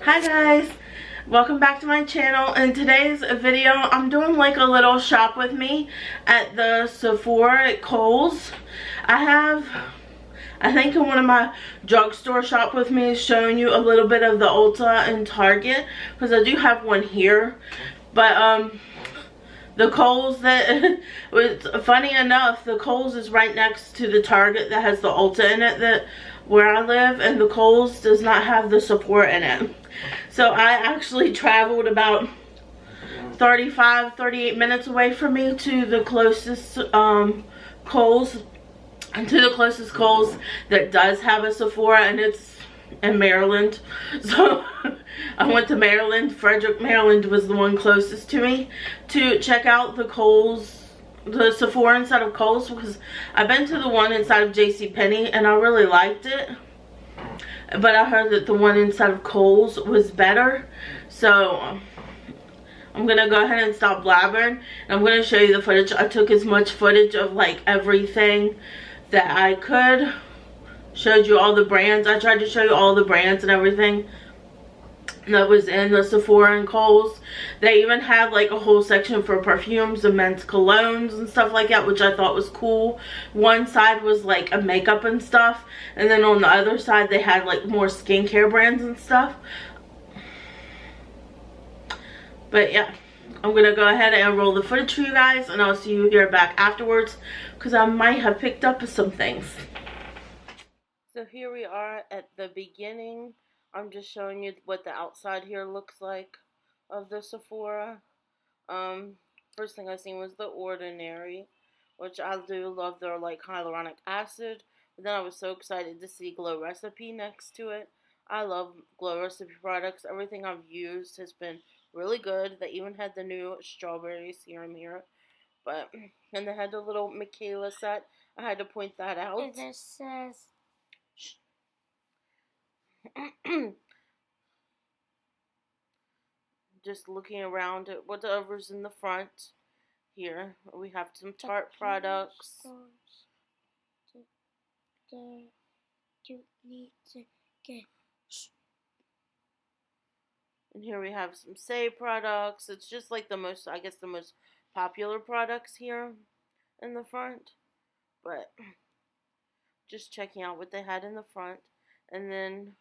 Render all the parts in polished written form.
Hi guys, welcome back to my channel. In today's video I'm doing like a little shop with me at the Sephora at Kohl's. I think in one of my drugstore shop with me is showing you a little bit of the Ulta and Target, because I do have one here. But the Kohl's that was funny enough, the Kohl's is right next to the Target that has the Ulta in it, that where I live, and the Kohl's does not have the Sephora in it. So I actually traveled about 38 minutes away from me to the closest Kohl's, and to the closest Kohl's that does have a Sephora, and it's in Maryland. So I went to Maryland. Frederick, Maryland was the one closest to me to check out the Kohl's, the Sephora inside of Kohl's, because I've been to the one inside of JCPenney and I really liked it, but I heard that the one inside of Kohl's was better. So I'm gonna go ahead and stop blabbering, and I'm gonna show you the footage. I took as much footage of like everything that I could. Showed you all the brands. I tried to show you all the brands and everything that was in the Sephora and Kohl's. They even had like a whole section for perfumes and men's colognes and stuff like that, which I thought was cool. One side was like a makeup and stuff, and then on the other side they had like more skincare brands and stuff. But yeah, I'm gonna go ahead and roll the footage for you guys, and I'll see you here back afterwards, because I might have picked up some things. So here we are at the beginning. I'm just showing you what the outside here looks like of the Sephora. First thing I seen was The Ordinary, which I do love their like hyaluronic acid. But then I was so excited to see Glow Recipe next to it. I love Glow Recipe products. Everything I've used has been really good. They even had the new strawberry serum here. But, and they had the little Michaela set. I had to point that out. It just says... Just looking around at whatever's in the front. Here we have some Tarte products. And here we have some Say products. It's just like the most, I guess, the most popular products here in the front. But just checking out what they had in the front. And then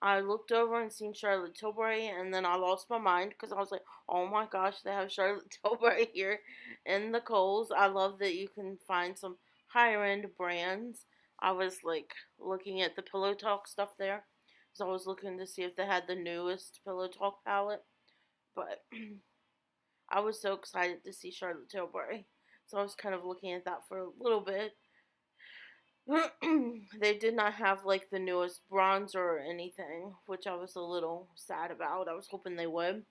I looked over and seen Charlotte Tilbury, and then I lost my mind because I was like, oh my gosh, they have Charlotte Tilbury here in the Kohl's. I love that you can find some higher end brands. I was like looking at the Pillow Talk stuff there, so I was looking to see if they had the newest Pillow Talk palette. But I was so excited to see Charlotte Tilbury, so I was kind of looking at that for a little bit. They did not have like the newest bronzer or anything, which I was a little sad about. I was hoping they would.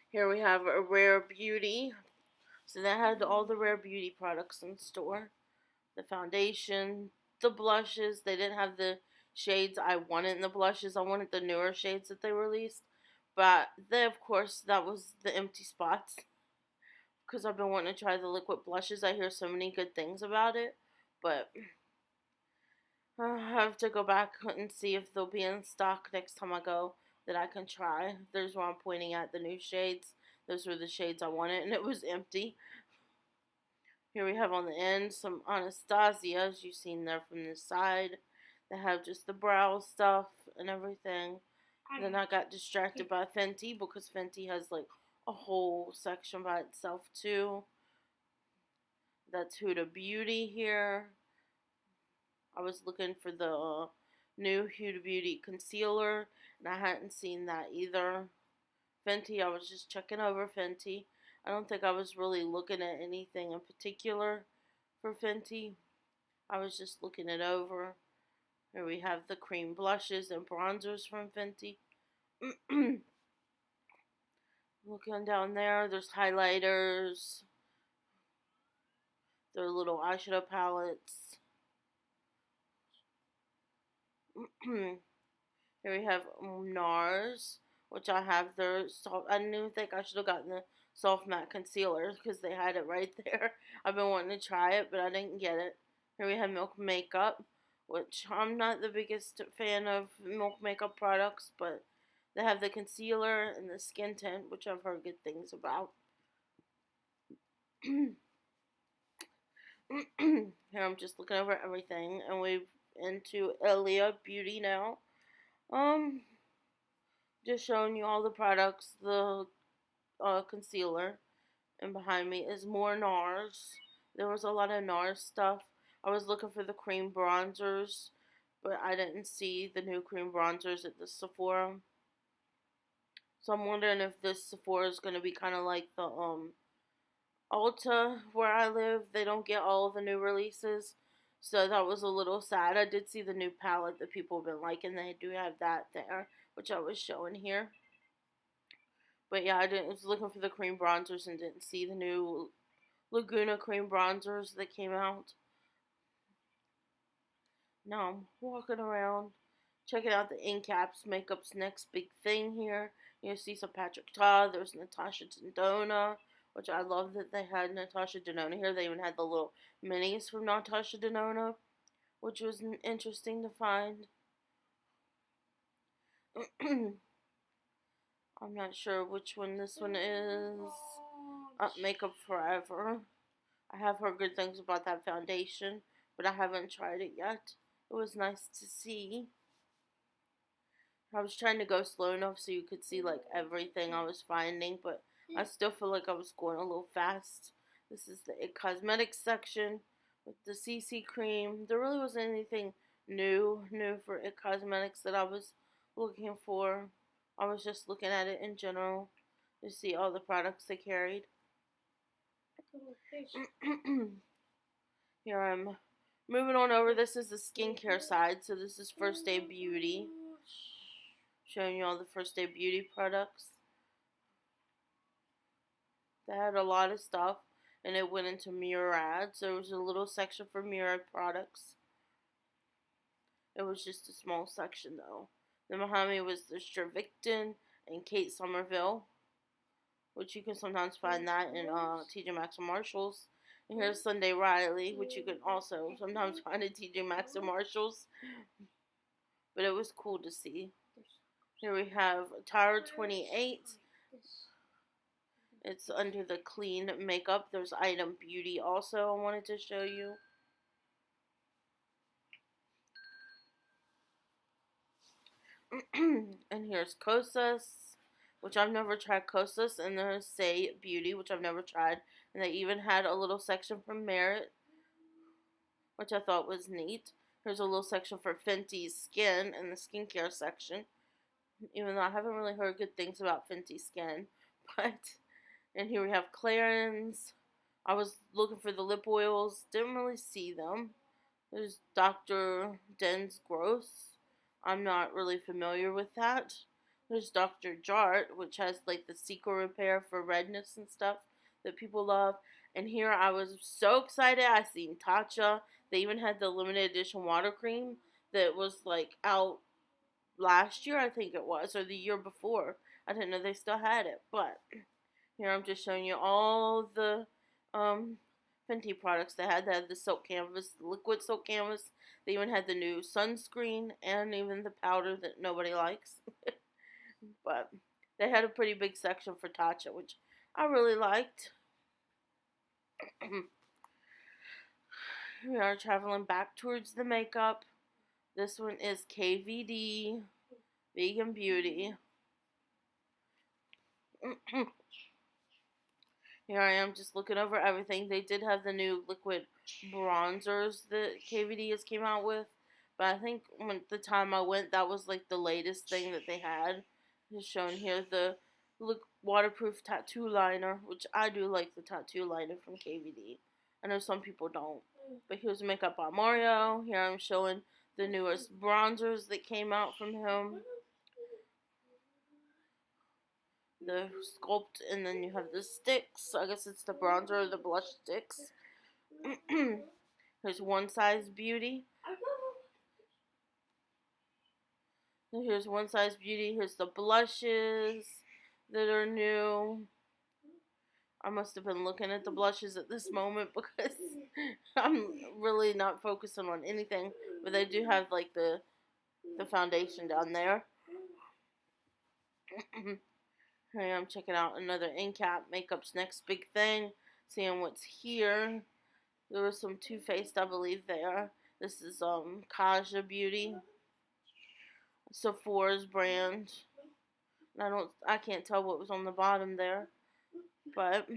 Here we have a Rare Beauty. So they had all the Rare Beauty products in store. The foundation, the blushes. They didn't have the shades I wanted in the blushes. I wanted the newer shades that they released. But they, of course, that was the empty spots, because I've been wanting to try the liquid blushes. I hear so many good things about it. But I have to go back and see if they'll be in stock next time I go that I can try. There's where I'm pointing at the new shades. Those were the shades I wanted, and it was empty. Here we have on the end some Anastasia, as you've seen there from the side. They have just the brow stuff and everything. And then I got distracted by Fenty, because Fenty has like a whole section by itself too. That's Huda Beauty here. I was looking for the new Huda Beauty concealer, and I hadn't seen that either. Fenty, I was just checking over Fenty. I don't think I was really looking at anything in particular for Fenty. I was just looking it over. Here we have the cream blushes and bronzers from Fenty. Looking down there, there's highlighters. Their little eyeshadow palettes. Here we have NARS, which I have their soft. I didn't even think I should have gotten the soft matte concealer, because they had it right there. I've been wanting to try it, but I didn't get it. Here we have Milk Makeup, which I'm not the biggest fan of Milk makeup products, but they have the concealer and the skin tint, which I've heard good things about. Here I'm just looking over everything, and we've into Elia Beauty now. Um, just showing you all the products, the concealer, and behind me is more NARS. There was a lot of NARS stuff. I was looking for the cream bronzers, but I didn't see the new cream bronzers at the Sephora. So I'm wondering if this Sephora is going to be kind of like the Ulta where I live. They don't get all of the new releases. So that was a little sad. I did see the new palette that people have been liking. They do have that there, which I was showing here. But yeah, I was looking for the cream bronzers and didn't see the new Laguna cream bronzers that came out. Now I'm walking around, checking out the in caps. Makeup's next big thing here. You see some Patrick Ta. There's Natasha Denona, which I love that they had Natasha Denona here. They even had the little minis from Natasha Denona, which was interesting to find. I'm not sure which one this one is. Makeup Forever. I have heard good things about that foundation, but I haven't tried it yet. It was nice to see. I was trying to go slow enough so you could see like everything I was finding, but I still feel like I was going a little fast. This is the It Cosmetics section with the CC cream. There really wasn't anything new for It Cosmetics that I was looking for. I was just looking at it in general to see all the products they carried. Here I'm moving on over. This is the skincare side, so this is First Day Beauty. Showing you all the First Day Beauty products. They had a lot of stuff, and it went into Murad. So there was a little section for Murad products. It was just a small section, though. Then behind me was the Stravictin and Kate Somerville, which you can sometimes find that in TJ Maxx and Marshalls. And here's Sunday Riley, which you can also sometimes find at TJ Maxx and Marshalls. But it was cool to see. Here we have Tower 28. It's under the clean makeup. There's Item Beauty also I wanted to show you. And here's Kosas, which I've never tried Kosas. And there's Say Beauty, which I've never tried. And they even had a little section for Merit, which I thought was neat. Here's a little section for Fenty's Skin in the skincare section. Even though I haven't really heard good things about Fenty Skin. But, and here we have Clarins. I was looking for the lip oils. Didn't really see them. There's Dr. Den's Gross. I'm not really familiar with that. There's Dr. Jart, which has like the Seco Repair for redness and stuff that people love. And here I was so excited. I seen Tatcha. They even had the limited edition water cream that was like out last year, I think it was, or the year before. I didn't know they still had it. But here I'm just showing you all the Fenty products they had. They had the Silk Canvas, the liquid Silk Canvas. They even had the new sunscreen and even the powder that nobody likes. But they had a pretty big section for Tatcha, which I really liked. We are traveling back towards the makeup. This one is KVD Vegan Beauty. Here I am just looking over everything. They did have the new liquid bronzers that KVD has came out with. But I think when the time I went, that was like the latest thing that they had. Just shown here the waterproof tattoo liner, which I do like the tattoo liner from KVD. I know some people don't. But here's Makeup by Mario. Here I'm showing the newest bronzers that came out from him. The Sculpt, and then you have the sticks. I guess it's the bronzer or the blush sticks. Here's One Size Beauty. Here's One Size Beauty. Here's the blushes that are new. I must have been looking at the blushes at this moment because I'm really not focusing on anything but they do have like the foundation down there. Here I'm checking out another end cap. Makeup's next big thing. Seeing what's here. There was some Too Faced, I believe, there. This is Kaja Beauty, Sephora's brand. I can't tell what was on the bottom there, but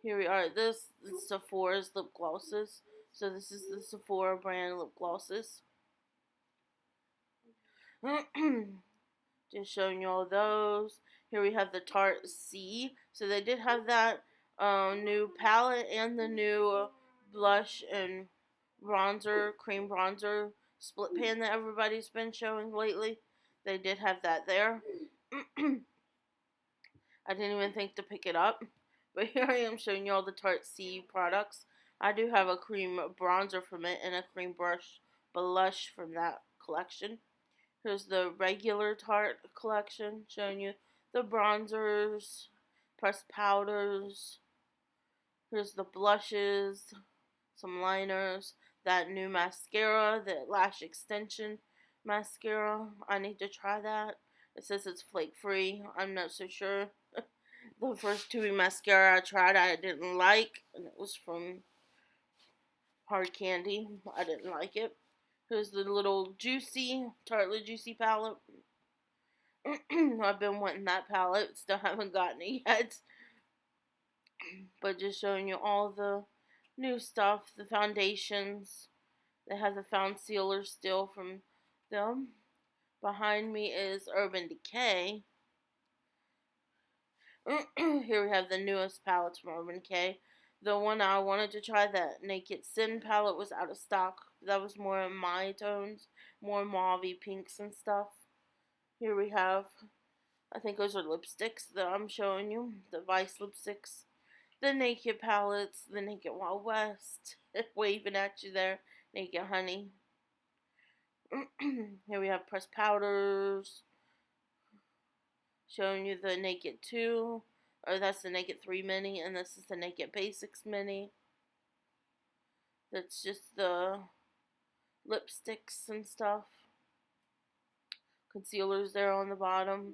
here we are. This is Sephora's lip glosses. So this is the Sephora brand lip glosses. Just showing you all those. Here we have the Tarte C. So they did have that new palette and the new blush and bronzer, cream bronzer split pan that everybody's been showing lately. They did have that there. I didn't even think to pick it up. But here I am showing you all the Tarte C products. I do have a cream bronzer from it and a cream blush from that collection. Here's the regular Tarte collection, showing you the bronzers, pressed powders. Here's the blushes, some liners, that new mascara, the lash extension mascara. I need to try that. It says it's flake free. I'm not so sure. The first tubing mascara I tried I didn't like, and it was from Hard Candy. I didn't like it. Here's the little Tartelette Juicy palette. I've been wanting that palette. Still haven't gotten it yet. But just showing you all the new stuff. The foundations. They have the concealer still from them. Behind me is Urban Decay. Here we have the newest palettes from Urban Decay. The one I wanted to try, that Naked Sin palette, was out of stock. That was more in my tones, more mauve-y pinks and stuff. Here we have, I think those are lipsticks that I'm showing you. The Vice lipsticks. The Naked palettes, the Naked Wild West. Waving at you there. Naked Honey. Here we have pressed powders. Showing you the Naked 2. Or that's the Naked 3 mini. And this is the Naked Basics mini. That's just the lipsticks and stuff. Concealers there on the bottom.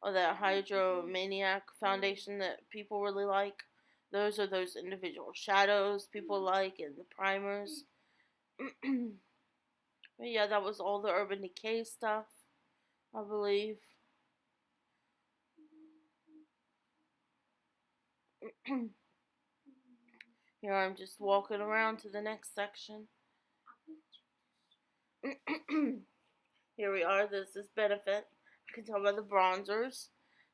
Oh, that Hydro Maniac foundation that people really like. Those are those individual shadows people like, and the primers. But yeah, that was all the Urban Decay stuff, I believe. Here I'm just walking around to the next section. Here we are. This is Benefit. You can tell by the bronzers.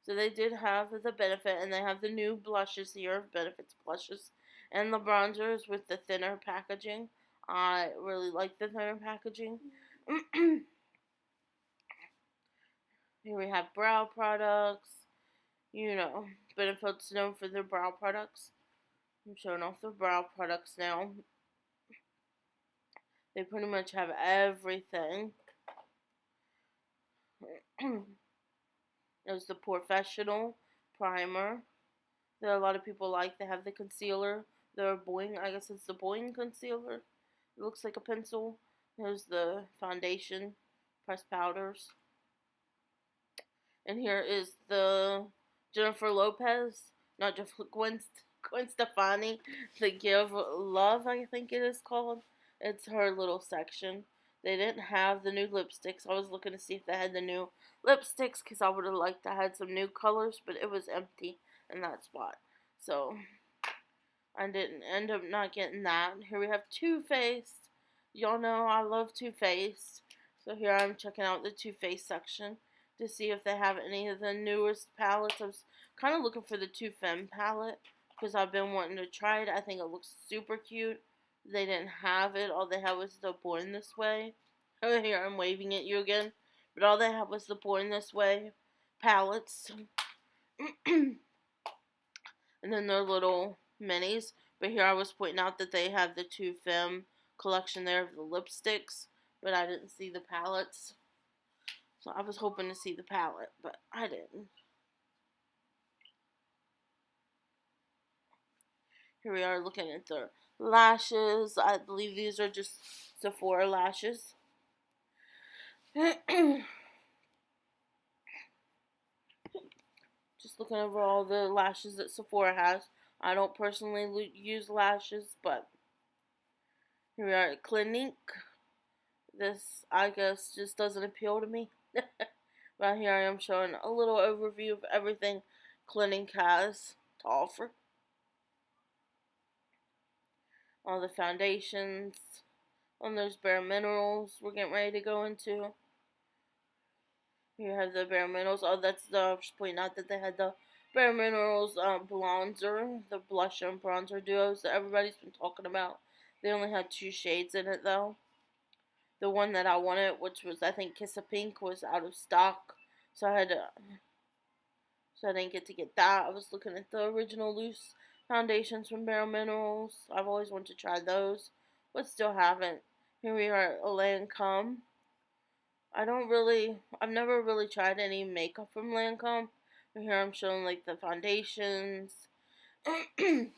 So they did have the Benefit, and they have the new blushes here, Benefit's blushes, and the bronzers with the thinner packaging. I really like the thinner packaging. Here we have brow products. You know, Benefit's known for their brow products. I'm showing off the brow products now. They pretty much have everything. There's the Professional Primer that a lot of people like. They have the concealer. The Boing, I guess it's the Boing concealer. It looks like a pencil. There's the foundation, pressed powders. And here is the Jennifer Lopez, not Jennifer, Gwen Stefani, the Give Love, I think it is called. It's her little section. They didn't have the new lipsticks. I was looking to see if they had the new lipsticks because I would have liked to have some new colors, but it was empty in that spot. So I didn't end up not getting that. Here we have Too Faced. Y'all know I love Too Faced. So here I'm checking out the Too Faced section to see if they have any of the newest palettes. I was kind of looking for the Too Femme palette because I've been wanting to try it. I think it looks super cute. They didn't have it. All they had was the Born This Way. Here, I'm waving at you again. But all they had was the Born This Way palettes. And then their little minis. But here I was pointing out that they have the Too Femme collection there of the lipsticks. But I didn't see the palettes. So I was hoping to see the palette, but I didn't. Here we are looking at the lashes. I believe these are just Sephora lashes. Just looking over all the lashes that Sephora has. I don't personally use lashes, but here we are at Clinique. This, I guess, just doesn't appeal to me. But here I am showing a little overview of everything Clinique has to offer. All the foundations. On those Bare Minerals we're getting ready to go into. You have the Bare Minerals. Oh, that's the, just pointing out that they had the Bare Minerals bronzer, the blush and bronzer duos that everybody's been talking about. They only had 2 shades in it though. The one that I wanted, which was I think Kiss of Pink, was out of stock, so I didn't get to get that. I was looking at the original loose foundations from Bare Minerals. I've always wanted to try those, but still haven't. Here we are at Lancome. I've never really tried any makeup from Lancome. But here I'm showing like the foundations, the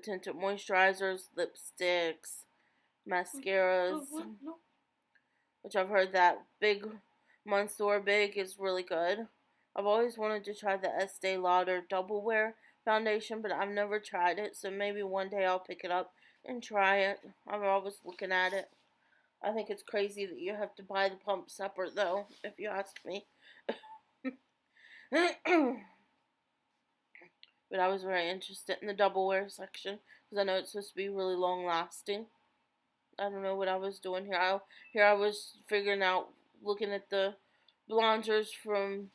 tinted moisturizers, lipsticks, mascaras, which I've heard that Big Monsoor Big is really good. I've always wanted to try the Estee Lauder Double Wear foundation, but I've never tried it, so maybe one day I'll pick it up and try it. I'm always looking at it. I think it's crazy that you have to buy the pump separate, though, if you ask me. But I was very interested in the double wear section because I know it's supposed to be really long lasting. I don't know what I was doing here. I was figuring out, looking at the bronzers from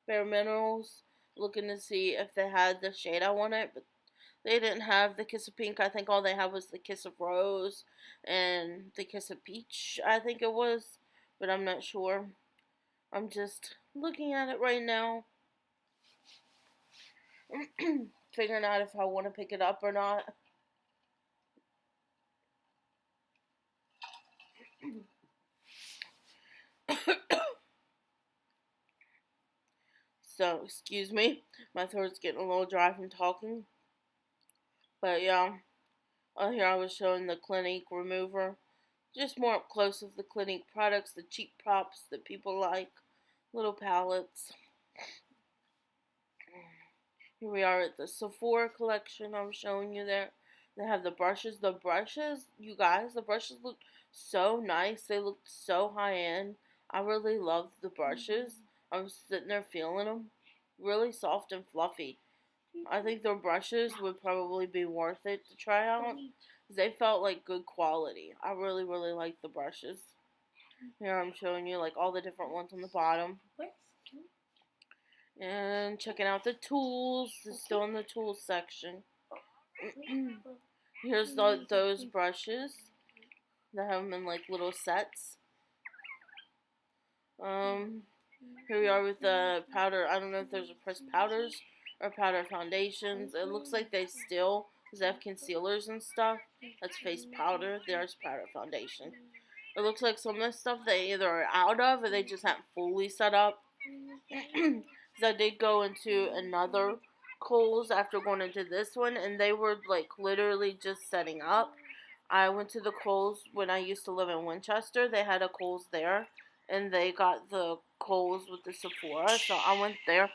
Bare Minerals, looking to see if they had the shade I wanted, but they didn't have the Kiss of Pink. I think all they had was the Kiss of Rose and the Kiss of Peach, I think it was, but I'm not sure. I'm just looking at it right now, figuring out if I want to pick it up or not. So, excuse me, my throat's getting a little dry from talking. But yeah, here I was showing the Clinique remover. Just more up close of the Clinique products, the cheap props that people like. Little palettes. Here we are at the Sephora collection I was showing you there. They have the brushes. The brushes, you guys, the brushes look so nice. They look so high end. I really love the brushes. I was sitting there feeling them. Really soft and fluffy. I think their brushes would probably be worth it to try out. They felt like good quality. I really, really like the brushes. Here I'm showing you like all the different ones on the bottom. And checking out the tools. It's still in the tools section. Here's those brushes. They have them in like little sets. Here we are with the powder. I don't know if those are pressed powders or powder foundations. It looks like they still, because they have concealers and stuff. That's face powder. There's powder foundation. It looks like some of this stuff they either are out of or they just haven't fully set up. Because I did go into another Kohl's after going into this one, and they were like literally just setting up. I went to the Kohl's when I used to live in Winchester. They had a Kohl's there, and they got the Kohl's with the Sephora, so I went there.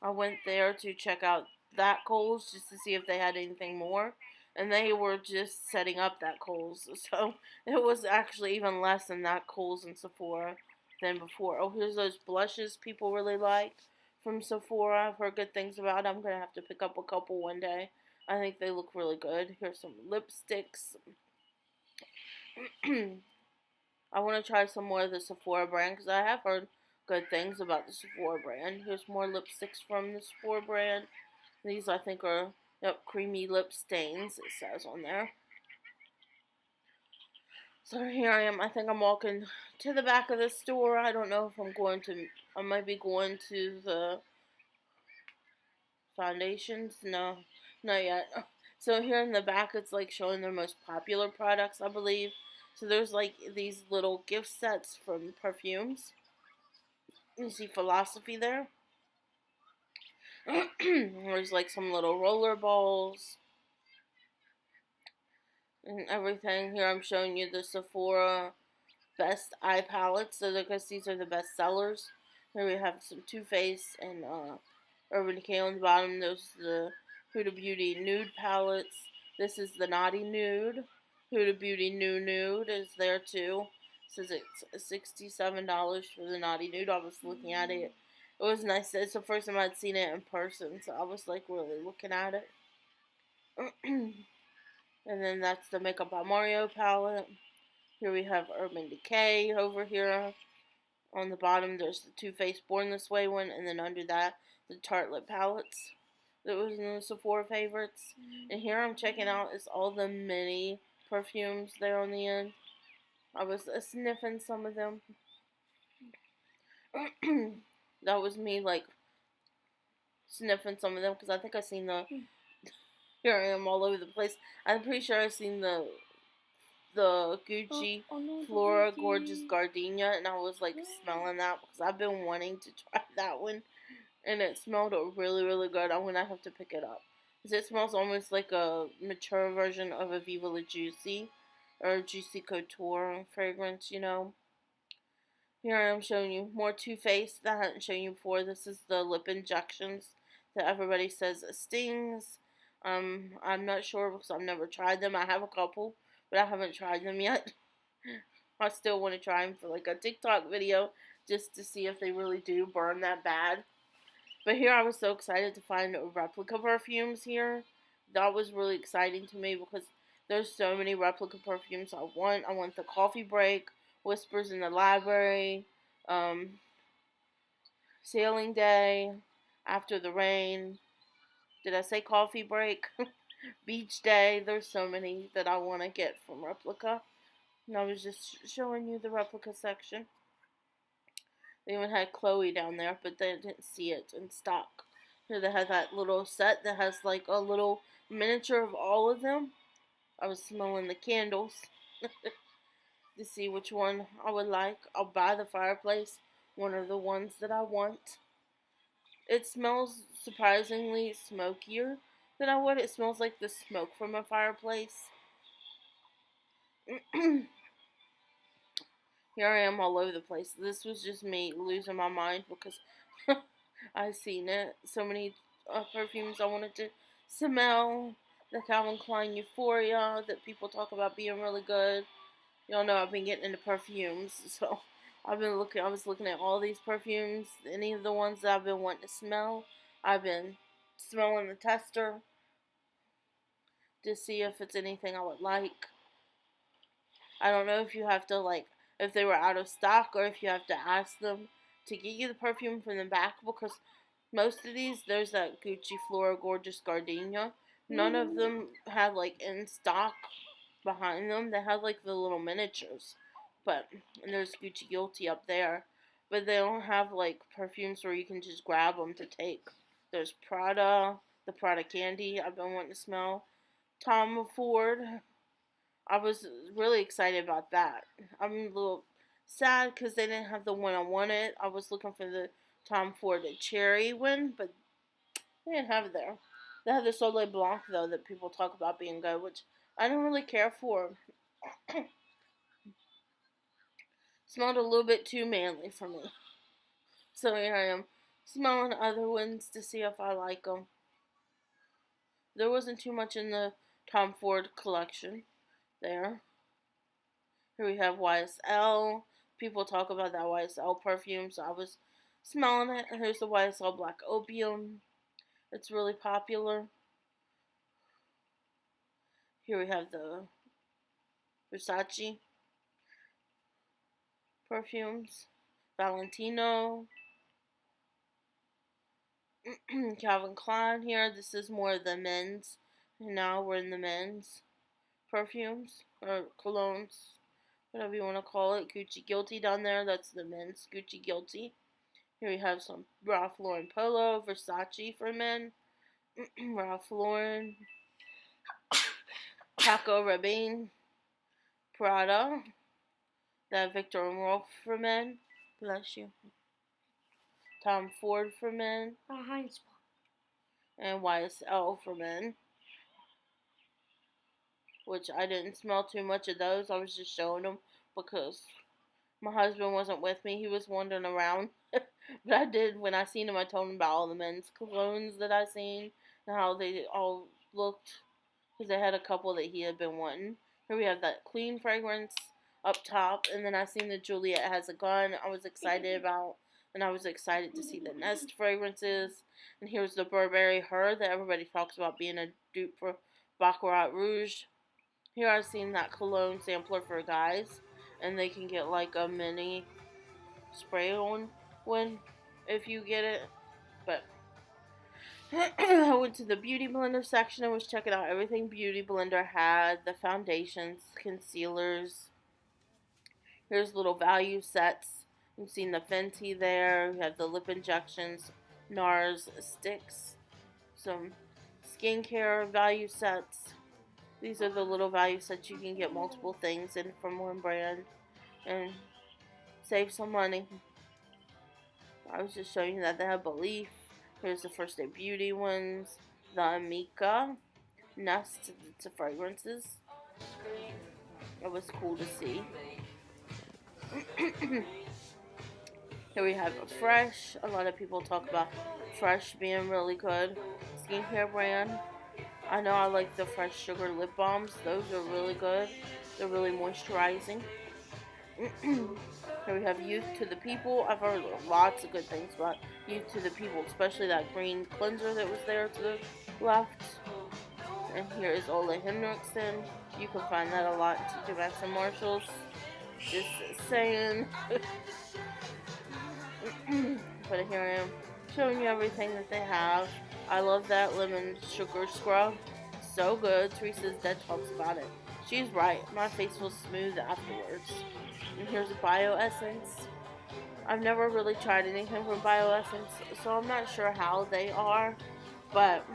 I went there to check out that Kohl's just to see if they had anything more, and they were just setting up that Kohl's, so it was actually even less than that Kohl's and Sephora than before. Oh, here's those blushes people really like from Sephora. I've heard good things about. I'm gonna have to pick up a couple one day. I think they look really good. Here's some lipsticks. I want to try some more of the Sephora brand because I have heard good things about the Sephora brand. Here's more lipsticks from the Sephora brand. These I think are creamy lip stains, it says on there. So here I am. I think I'm walking to the back of the store. I don't know if I might be going to the foundations. No, not yet. So here in the back, it's like showing their most popular products, I believe. So there's like these little gift sets from perfumes. You see Philosophy there. There's like some little roller balls and everything. Here I'm showing you the Sephora best eye palettes. So because these are the best sellers. Here we have some Too Faced and Urban Decay on the bottom. Those are the Huda Beauty nude palettes. This is the Naughty Nude. Huda Beauty Nude is there too. It says it's $67 for the Naughty Nude. I was looking at it. It was nice. It's the first time I'd seen it in person, so I was like really looking at it. And then that's the Makeup by Mario palette. Here we have Urban Decay over here. On the bottom, there's the Too Faced Born This Way one, and then under that, the Tartelette palettes that was in the Sephora favorites. And here I'm checking out is all the mini perfumes there on the end. I was sniffing some of them. That was me, like, sniffing some of them, because I think I seen the, here I am all over the place. I'm pretty sure I seen the Gucci Flora Gorgeous Gardenia, and I was like smelling that because I've been wanting to try that one, and it smelled really, really good. I'm gonna have to pick it up because it smells almost like a mature version of a Viva La Juicy or Juicy Couture fragrance, you know. Here I am showing you more Too Faced that I hadn't shown you before. This is the lip injections that everybody says stings. I'm not sure because I've never tried them. I have a couple, but I haven't tried them yet. I still want to try them for like a TikTok video just to see if they really do burn that bad. But here I was so excited to find replica perfumes here. That was really exciting to me because there's so many replica perfumes I want. I want the Coffee Break, Whispers in the Library, Sailing Day, After the Rain. Did I say Coffee Break? Beach Day. There's so many that I want to get from replica. And I was just showing you the replica section. They even had Chloe down there, but they didn't see it in stock. Here they have that little set that has like a little miniature of all of them. I was smelling the candles to see which one I would like. I'll buy the fireplace, one of the ones that I want. It smells surprisingly smokier than I would. It smells like the smoke from a fireplace. Here I am all over the place. This was just me losing my mind because I've seen it. So many perfumes I wanted to smell. The Calvin Klein Euphoria that people talk about being really good. Y'all know I've been getting into perfumes, so I was looking at all these perfumes. Any of the ones that I've been wanting to smell, I've been smelling the tester to see if it's anything I would like. I don't know if you have to like if they were out of stock or if you have to ask them to get you the perfume from the back because most of these there's that Gucci Flora Gorgeous Gardenia. None of them had like in stock behind them. They had like the little miniatures. But and there's Gucci Guilty up there. But they don't have like perfumes where you can just grab them to take. There's Prada, the Prada Candy I've been wanting to smell. Tom Ford. I was really excited about that. I'm a little sad because they didn't have the one I wanted. I was looking for the Tom Ford Cherry one, but they didn't have it there. They have the Soleil Blanc, though, that people talk about being good, which I don't really care for. Smelled a little bit too manly for me. So here I am, smelling other ones to see if I like them. There wasn't too much in the Tom Ford collection there. Here we have YSL. People talk about that YSL perfume, so I was smelling it. And here's the YSL Black Opium. It's really popular. Here we have the Versace perfumes. Valentino. Calvin Klein here. This is more of the men's. And now we're in the men's perfumes or colognes, whatever you want to call it. Gucci Guilty down there. That's the men's Gucci Guilty. Here we have some Ralph Lauren Polo, Versace for men. Ralph Lauren, Paco Rabanne, Prada, that Victor and Rolf for men. Bless you. Tom Ford for men. Heinz. and YSL for men, which I didn't smell too much of those. I was just showing them because my husband wasn't with me. He was wandering around. But I did, when I seen him, I told him about all the men's colognes that I seen and how they all looked, because they had a couple that he had been wanting. Here we have that clean fragrance up top, and then I seen the Juliet Has a Gun I was excited about, and I was excited to see the Nest fragrances. And here's the Burberry Her that everybody talks about being a dupe for Baccarat Rouge. Here I've seen that cologne sampler for guys, and they can get like a mini spray on one if you get it. But I went to the Beauty Blender section and was checking out everything Beauty Blender had. The foundations, concealers. Here's little value sets. You've seen the Fenty there. We have the lip injections, NARS sticks, some skincare value sets. These are the little value sets. You can get multiple things in from one brand and save some money. I was just showing you that they have Belief. Here's the First Day Beauty ones. The Amika Nest to fragrances. It was cool to see. Here we have Fresh. A lot of people talk about Fresh being really good. Skincare brand. I know I like the Fresh Sugar Lip Balms. Those are really good. They're really moisturizing. Here we have Youth to the People. I've heard lots of good things about Youth to the People, especially that green cleanser that was there to the left. And here is Ole Henriksen. You can find that a lot in TJ Maxx and Marshalls. Just saying. But here I am showing you everything that they have. I love that lemon sugar scrub. So good. Teresa's dead talks about it. She's right. My face feels smooth afterwards. And here's a Bioessence. I've never really tried anything from Bioessence, so I'm not sure how they are, but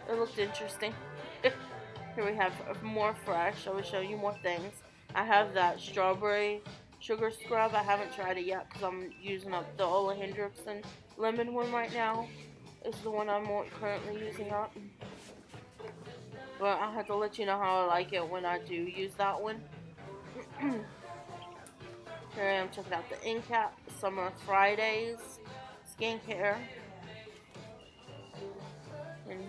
it looked interesting. Here we have more Fresh. I will show you more things. I have that strawberry sugar scrub. I haven't tried it yet because I'm using up the Ole Hendrickson lemon one right now. It's the one I'm currently using up. But I'll have to let you know how I like it when I do use that one. Here I am checking out the Incap Summer Fridays skincare. And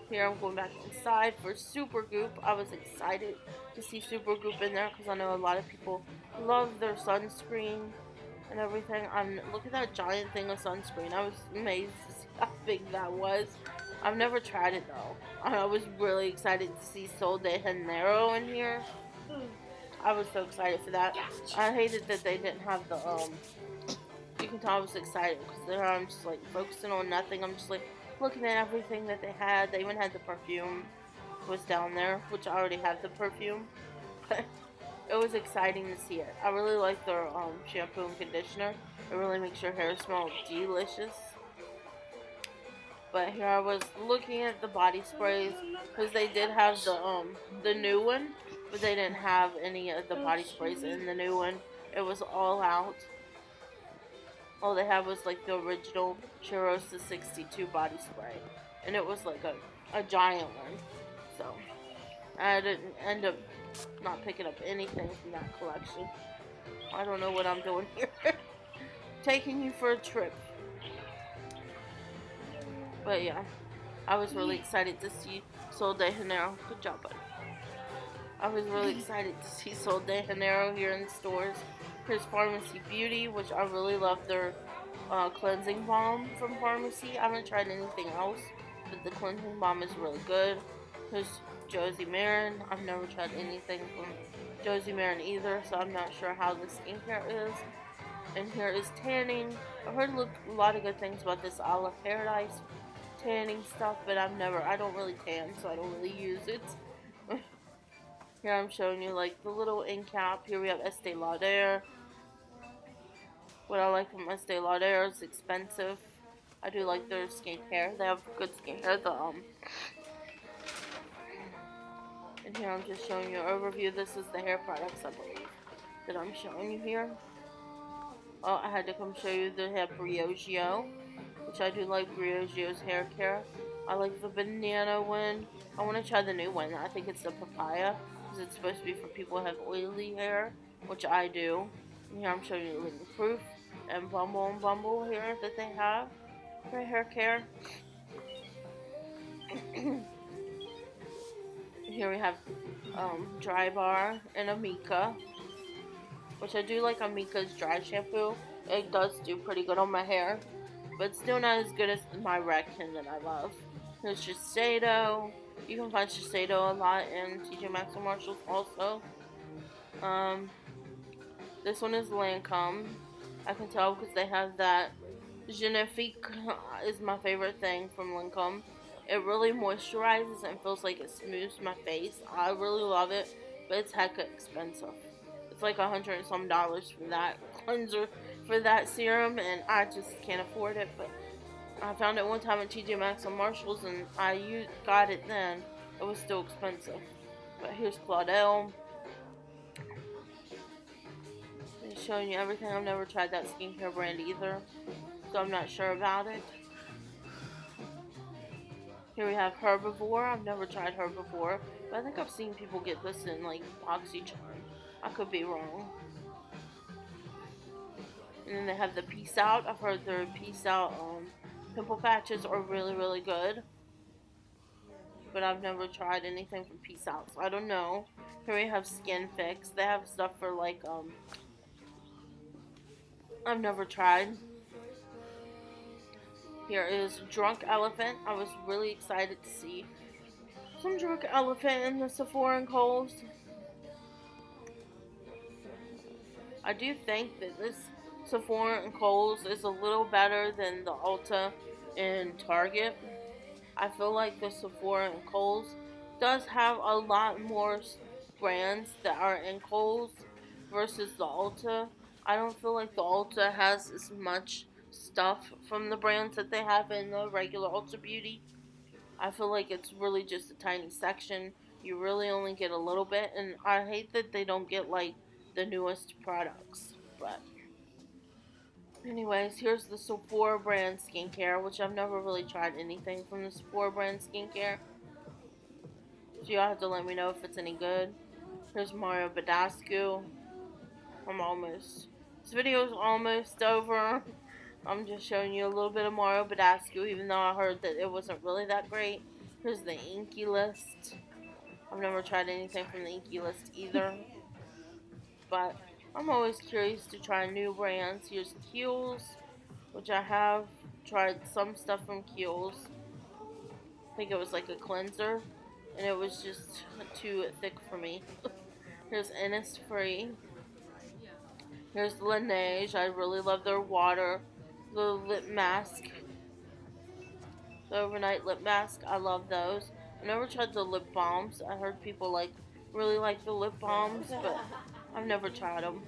here I'm going back inside for Supergoop. I was excited to see Supergoop in there because I know a lot of people love their sunscreen and everything. Look at that giant thing of sunscreen. I was amazed to see how big that was. I've never tried it though. I was really excited to see Sol de Janeiro in here. I was so excited for that. I hated that they didn't have the, you can tell I was excited because there I'm just like focusing on nothing. I'm just like looking at everything that they had. They even had the perfume was down there, which I already have the perfume. But it was exciting to see it. I really like their shampoo and conditioner. It really makes your hair smell delicious. But here I was looking at the body sprays because they did have the new one, but they didn't have any of the body sprays in the new one. It was all out. All they had was like the original Chirosa 62 body spray, and it was like a giant one. So I didn't end up not picking up anything from that collection. I don't know what I'm doing here. Taking you for a trip. But yeah, I was really excited to see Sol de Janeiro. Good job, buddy. I was really excited to see Sol de Janeiro here in the stores. Here's Pharmacy Beauty, which I really love their cleansing balm from Pharmacy. I haven't tried anything else, but the cleansing balm is really good. Here's Josie Maran. I've never tried anything from Josie Maran either, so I'm not sure how the skincare is. And here is tanning. I've heard a lot of good things about this Isle of Paradise tanning stuff, but I don't really tan, so I don't really use it. Here I'm showing you like the little end cap. Here we have Estee Lauder. What I like from Estee Lauder is expensive. I do like their skincare. They have good skincare. And here I'm just showing you an overview. This is the hair products, I believe, that I'm showing you here. Oh, I had to come show you they have Briogeo. which I do like Briogio's hair care. I like the banana one. I want to try the new one. I think it's the papaya, because it's supposed to be for people who have oily hair, which I do. And here I'm showing you Living Proof and Bumble here that they have for hair care. Here we have Dry Bar and Amika, which I do like Amika's dry shampoo. It does do pretty good on my hair, but still not as good as my Redken that I love. There's Shiseido. You can find Shiseido a lot in TJ Maxx and Marshalls also. This one is Lancome. I can tell because they have that Genifique is my favorite thing from Lancome. It really moisturizes and feels like it smooths my face. I really love it, but it's hecka expensive. It's like $100 and some for that cleanser, for that serum, and I just can't afford it. But I found it one time at TJ Maxx and Marshalls, and I got it then. It was still expensive. But here's Claudel. It's showing you everything. I've never tried that skincare brand either, so I'm not sure about it. Here we have Herbivore. I've never tried Herbivore, but I think I've seen people get this in like BoxyCharm. I could be wrong. And then they have the Peace Out. I've heard their Peace Out pimple patches are really, really good, but I've never tried anything from Peace Out, so I don't know. Here we have Skin Fix. They have stuff for like I've never tried. Here is Drunk Elephant. I was really excited to see some Drunk Elephant in the Sephora and Kohl's. I do think that this Sephora and Kohl's is a little better than the Ulta and Target. I feel like the Sephora and Kohl's does have a lot more brands that are in Kohl's versus the Ulta. I don't feel like the Ulta has as much stuff from the brands that they have in the regular Ulta Beauty. I feel like it's really just a tiny section. You really only get a little bit, and I hate that they don't get like the newest products. But anyways, here's the Sephora brand skincare, which I've never really tried anything from the Sephora brand skincare, so y'all have to let me know if it's any good. Here's Mario Badescu. This video is almost over. I'm just showing you a little bit of Mario Badescu, even though I heard that it wasn't really that great. Here's the Inky List. I've never tried anything from the Inky List either, but I'm always curious to try new brands. Here's Kiehl's, which I have tried some stuff from Kiehl's. I think it was like a cleanser, and it was just too thick for me. Here's Innisfree. Here's Laneige. I really love their water. The lip mask. The overnight lip mask. I love those. I never tried the lip balms. I heard people really like the lip balms, but I've never tried them.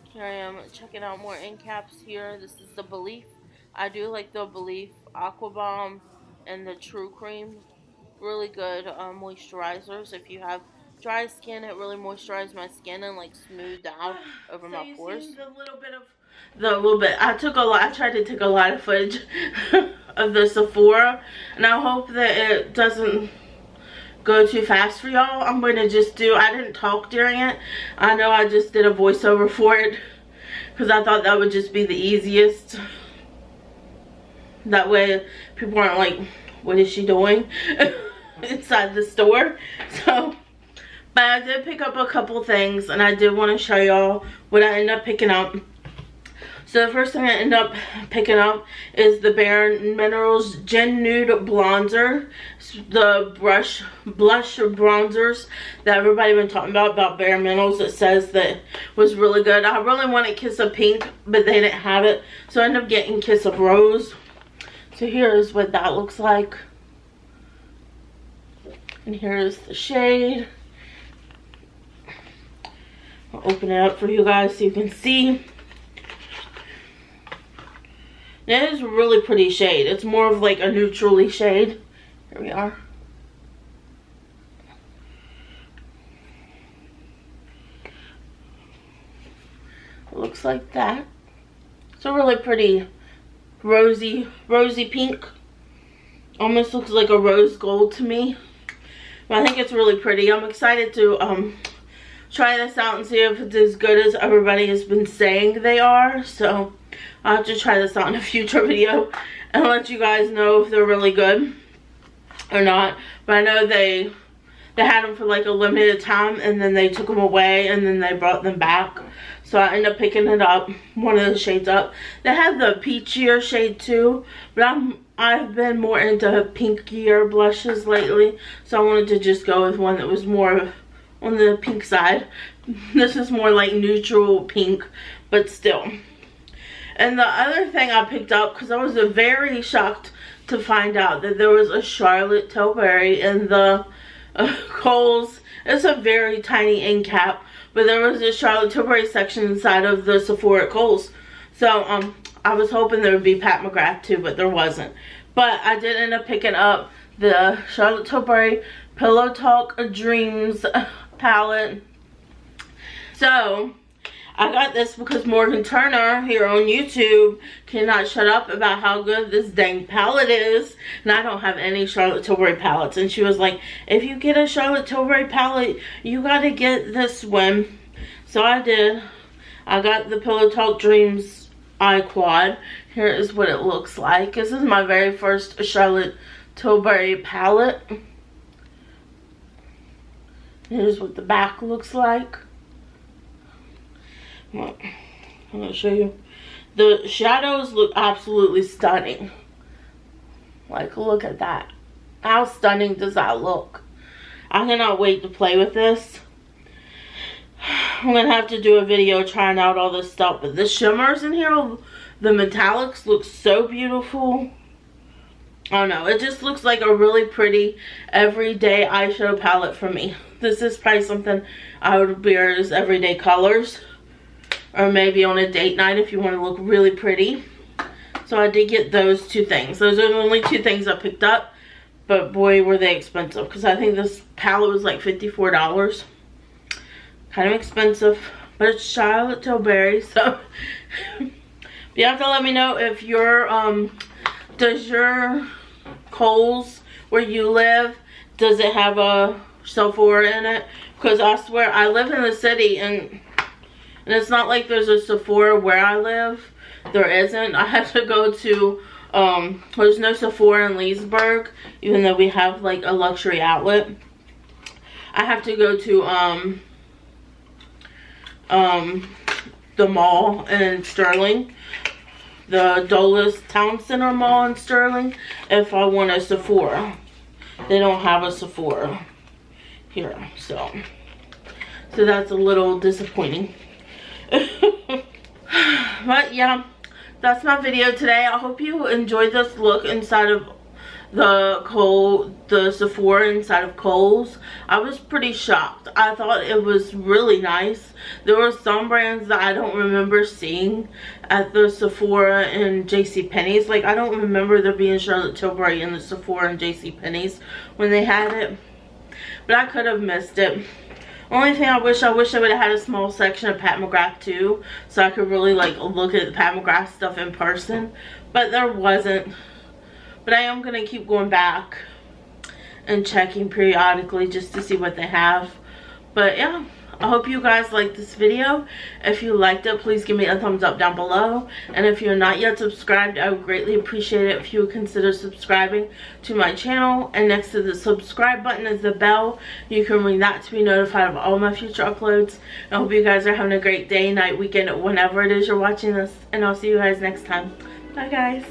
Here I am checking out more end caps here. This is the Belief. I do like the Belief Aqua Bomb and the True Cream. Really good moisturizers. If you have dry skin, it really moisturized my skin and smoothed out over my pores. I tried to take a lot of footage of the Sephora, and I hope that it doesn't go too fast for y'all. I'm going to just I didn't talk during it. I know I just did a voiceover for it because I thought that would just be the easiest. That way people aren't like, what is she doing inside the store? So, but I did pick up a couple things, and I did want to show y'all what I ended up picking up. So the first thing I ended up picking up is the Bare Minerals Gen Nude Bronzer. The blush bronzers that everybody been talking about Bare Minerals. It says that was really good. I really wanted Kiss of Pink, but they didn't have it, so I ended up getting Kiss of Rose. So here's what that looks like. And here's the shade. I'll open it up for you guys so you can see. It is a really pretty shade. It's more of like a neutrally shade. Here we are. It looks like that. It's a really pretty rosy pink. Almost looks like a rose gold to me. But I think it's really pretty. I'm excited to try this out and see if it's as good as everybody has been saying they are. So I'll have to try this out in a future video and let you guys know if they're really good or not. But I know they had them for like a limited time, and then they took them away, and then they brought them back. So I ended up picking it up, one of the shades up. They have the peachier shade too, but I've been more into pinkier blushes lately, so I wanted to just go with one that was more on the pink side. This is more like neutral pink, but still. And the other thing I picked up, because I was very shocked to find out that there was a Charlotte Tilbury in the Kohl's. It's a very tiny end cap, but there was a Charlotte Tilbury section inside of the Sephora at Kohl's. So I was hoping there would be Pat McGrath too, but there wasn't. But I did end up picking up the Charlotte Tilbury Pillow Talk Dreams palette. So I got this because Morgan Turner here on YouTube cannot shut up about how good this dang palette is. And I don't have any Charlotte Tilbury palettes. And she was like, if you get a Charlotte Tilbury palette, you gotta get this one. So I did. I got the Pillow Talk Dreams Eye Quad. Here is what it looks like. This is my very first Charlotte Tilbury palette. Here's what the back looks like. I'm gonna show you. The shadows look absolutely stunning. Like, look at that. How stunning does that look? I cannot wait to play with this. I'm gonna have to do a video trying out all this stuff, but the shimmers in here, the metallics look so beautiful. I don't know, it just looks like a really pretty everyday eyeshadow palette for me. This is probably something I would wear as everyday colors, or maybe on a date night if you want to look really pretty. So I did get those two things. Those are the only two things I picked up, but boy were they expensive, because I think this palette was like $54. Kind of expensive, but it's Charlotte Tilbury, so you have to let me know if your does your Kohl's where you live, does it have a Sephora in it? Because I swear I live in the city, and it's not like there's a Sephora where I live. There isn't. I have to go to there's no Sephora in Leesburg, even though we have like a luxury outlet. I have to go to the mall in Sterling, the Dulles Town Center Mall in Sterling, if I want a Sephora. They don't have a Sephora here, so that's a little disappointing. But yeah, that's my video today. I hope you enjoyed this look inside of the Sephora inside of Kohl's. I was pretty shocked. I thought it was really nice. There were some brands that I don't remember seeing at the Sephora and JCPenney's. Like, I don't remember there being Charlotte Tilbury in the Sephora and JCPenney's when they had it, but I could have missed it. Only thing I wish I would have had a small section of Pat McGrath too, so I could really like look at the Pat McGrath stuff in person, but there wasn't. But I am going to keep going back and checking periodically just to see what they have. But yeah, I hope you guys liked this video. If you liked it, please give me a thumbs up down below. And if you're not yet subscribed, I would greatly appreciate it if you would consider subscribing to my channel. And next to the subscribe button is the bell. You can ring that to be notified of all my future uploads. I hope you guys are having a great day, night, weekend, whenever it is you're watching this. And I'll see you guys next time. Bye guys.